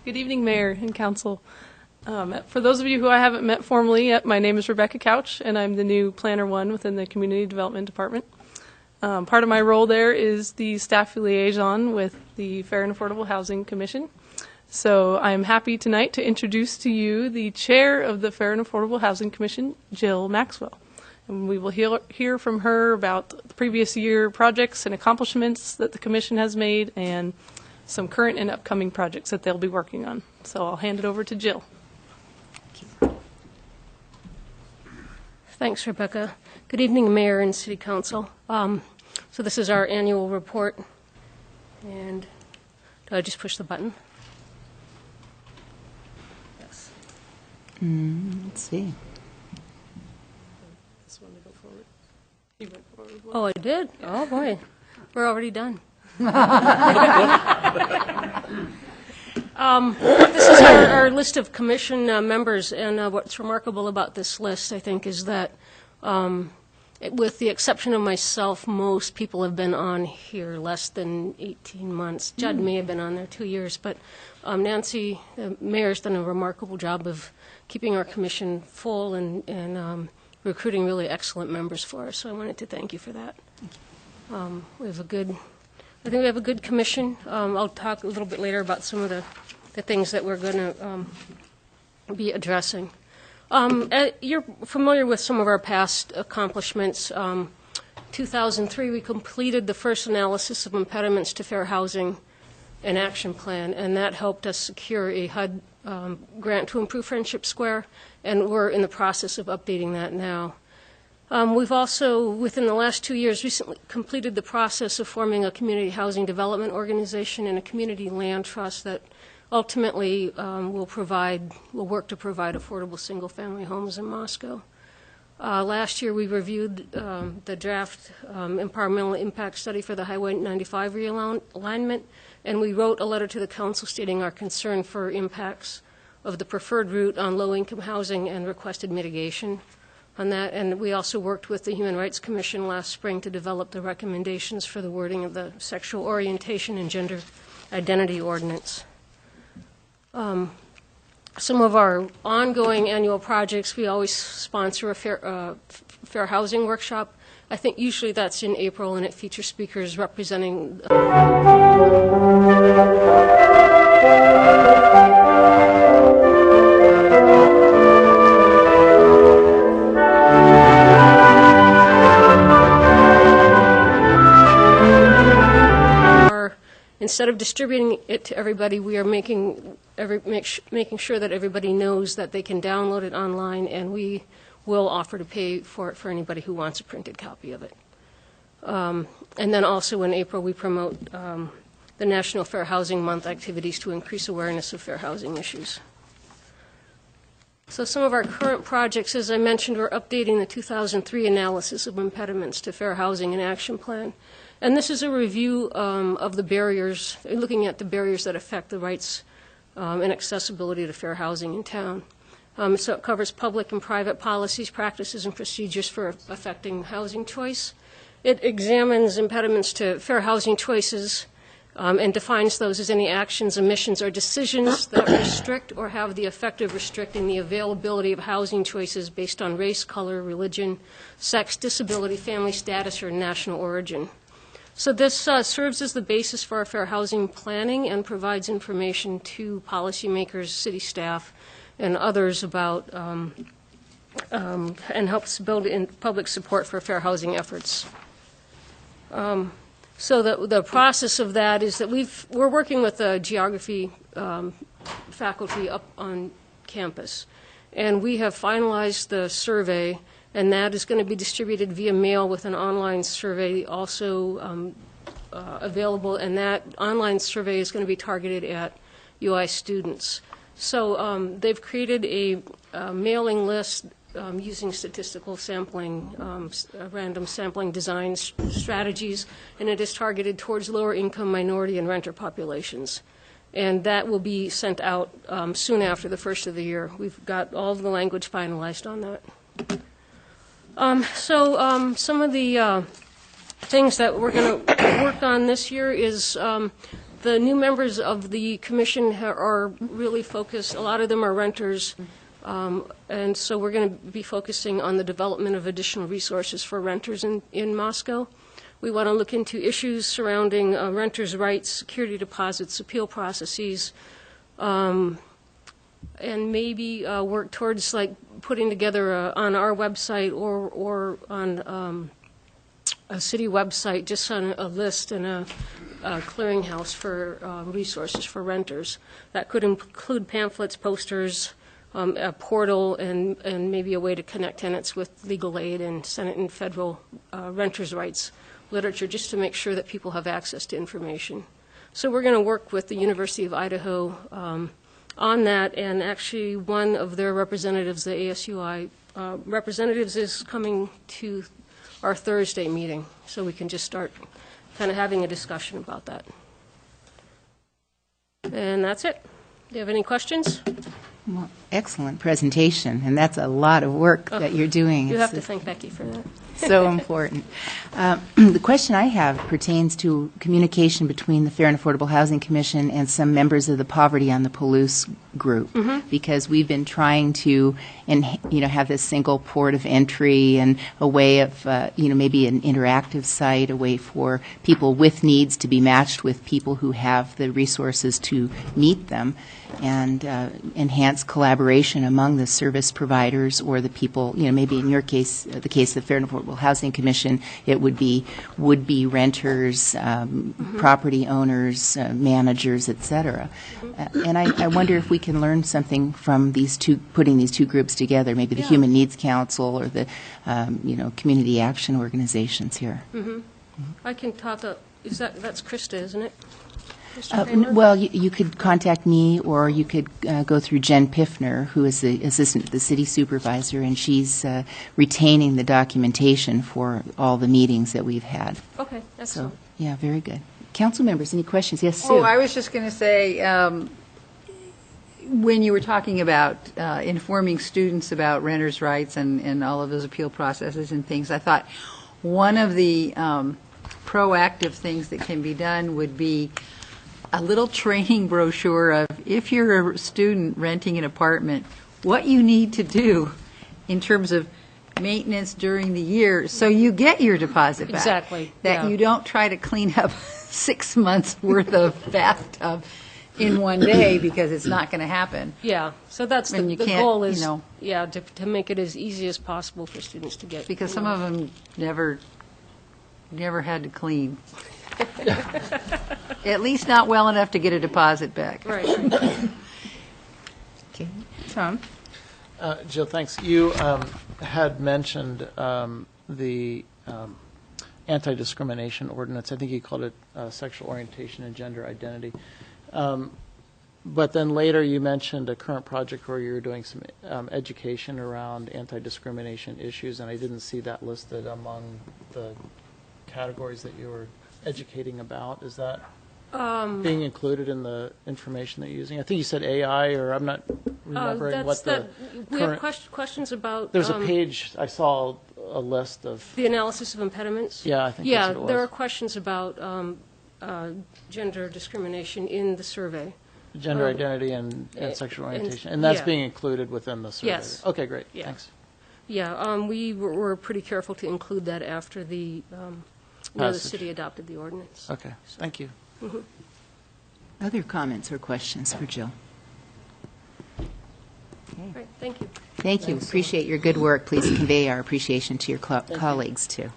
Good evening, Mayor and Council. For those of you who I haven't met formally yet, my name is Rebecca Couch, and I'm the new Planner 1 within the Community Development Department. Part of my role there is the staff liaison with the Fair and Affordable Housing Commission. So I'm happy tonight to introduce to you the chair of the Fair and Affordable Housing Commission, Jill Maxwell. And we will hear from her about the previous year projects and accomplishments that the commission has made and some current and upcoming projects that they'll be working on. So I'll hand it over to Jill. Thanks, Rebecca. Good evening, Mayor and City Council. So this is our annual report. And do I just push the button? Yes. Let's see. This one to go forward. You went forward. Oh, I did? Oh, boy. We're already done. This is our list of commission members, and what's remarkable about this list, I think, is that with the exception of myself, most people have been on here less than 18 months. Judd may have been on there 2 years, but Nancy, the mayor's done a remarkable job of keeping our commission full and recruiting really excellent members for us, so I wanted to thank you for that. I think we have a good commission. I'll talk a little bit later about some of the things that we're going to be addressing. You're familiar with some of our past accomplishments. 2003, we completed the first analysis of impediments to fair housing and action plan, and that helped us secure a HUD grant to improve Friendship Square, and we're in the process of updating that now. We've also, within the last 2 years, recently completed the process of forming a community housing development organization and a community land trust that ultimately will work to provide affordable single-family homes in Moscow. Last year, we reviewed the draft environmental impact study for the Highway 95 realignment, and we wrote a letter to the council stating our concern for impacts of the preferred route on low-income housing and requested mitigation on that. And we also worked with the Human Rights Commission last spring to develop the recommendations for the wording of the sexual orientation and gender identity ordinance. Some of our ongoing annual projects, we always sponsor a fair housing workshop. I think usually that's in April, and it features speakers representing instead of distributing it to everybody, we are making sure that everybody knows that they can download it online, and we will offer to pay for it for anybody who wants a printed copy of it. And then also in April, we promote the National Fair Housing Month activities to increase awareness of fair housing issues. So some of our current projects, as I mentioned, we're updating the 2003 analysis of impediments to fair housing and action plan. And this is a review of the barriers, looking at the barriers that affect the rights and accessibility to fair housing in town. So it covers public and private policies, practices, and procedures for affecting housing choice. It examines impediments to fair housing choices and defines those as any actions, omissions, or decisions that restrict or have the effect of restricting the availability of housing choices based on race, color, religion, sex, disability, family status, or national origin. So this serves as the basis for our fair housing planning and provides information to policymakers, city staff, and others about and helps build in public support for fair housing efforts. So the process of that is that we're working with the geography faculty up on campus, and we have finalized the survey, and that is going to be distributed via mail with an online survey also available, and that online survey is going to be targeted at UI students. So they've created a mailing list using statistical sampling, random sampling design strategies, and it is targeted towards lower income, minority, and renter populations. And that will be sent out soon after the first of the year. We've got all of the language finalized on that. Some of the things that we're going to work on this year is The new members of the commission are really focused, a lot of them are renters, and so we're going to be focusing on the development of additional resources for renters in Moscow. We want to look into issues surrounding renters' rights, security deposits, appeal processes, and maybe work towards like putting together on our website or on a city website, just on a list and a clearinghouse for resources for renters. That could include pamphlets, posters, a portal, and maybe a way to connect tenants with legal aid and Senate and federal renters' rights literature, just to make sure that people have access to information. So we're going to work with the University of Idaho on that, and actually one of their representatives, the ASUI representatives, is coming to our Thursday meeting, so we can just start kind of having a discussion about that. And that's it. Do you have any questions? Well, excellent presentation, and that's a lot of work that you're doing. You It's have to thank Becky for that. so important. The question I have pertains to communication between the Fair and Affordable Housing Commission and some members of the Poverty on the Palouse group, because we've been trying to, have this single port of entry and a way of, maybe an interactive site, a way for people with needs to be matched with people who have the resources to meet them, and enhance collaboration among the service providers or the people, maybe in your case, the case of the Fair and Affordable Housing Commission, it would be would-be renters, property owners, managers, et cetera. And I wonder if we can learn something from putting these two groups together, maybe the Human Needs Council or the, community action organizations here. I can talk, that's Krista, isn't it? Mr. Kramer? Well, you could contact me, or you could go through Jen Piffner, who is the assistant to the city supervisor, and she's retaining the documentation for all the meetings that we've had. Okay, excellent. So, yeah, very good. Council members, any questions? Yes, Sue? Oh, I was just going to say, when you were talking about informing students about renters' rights and all of those appeal processes and things, I thought one of the proactive things that can be done would be a little training brochure of, if you're a student renting an apartment, what you need to do in terms of maintenance during the year so you get your deposit back. Exactly, That yeah. you don't try to clean up 6 months' worth of bathtub in one day, because it's not going to happen. Yeah, so that's And the you can't, goal is, you know- to make it as easy as possible for students to get. Because some of them never had to clean. At least not well enough to get a deposit back. Right. Okay. Tom? Jill, thanks. You had mentioned the anti-discrimination ordinance. I think you called it sexual orientation and gender identity. But then later you mentioned a current project where you were doing some education around anti-discrimination issues, and I didn't see that listed among the categories that you were educating about. Is that being included in the information that you're using? I think you said AI, or I'm not remembering what the we have current... questions about. There's a page, I saw a list of... The analysis of impediments? Yeah, I think that's what it was. There are questions about gender discrimination in the survey. Gender identity and sexual orientation. And that's yeah. being included within the survey? Yes. Okay, great. Yeah. Thanks. Yeah, we were pretty careful to include that after the Passage. city adopted the ordinance. Okay, thank you. Other comments or questions for Jill? Right, thank you. Thank you. Appreciate your good work. Please convey our appreciation to your colleagues, too.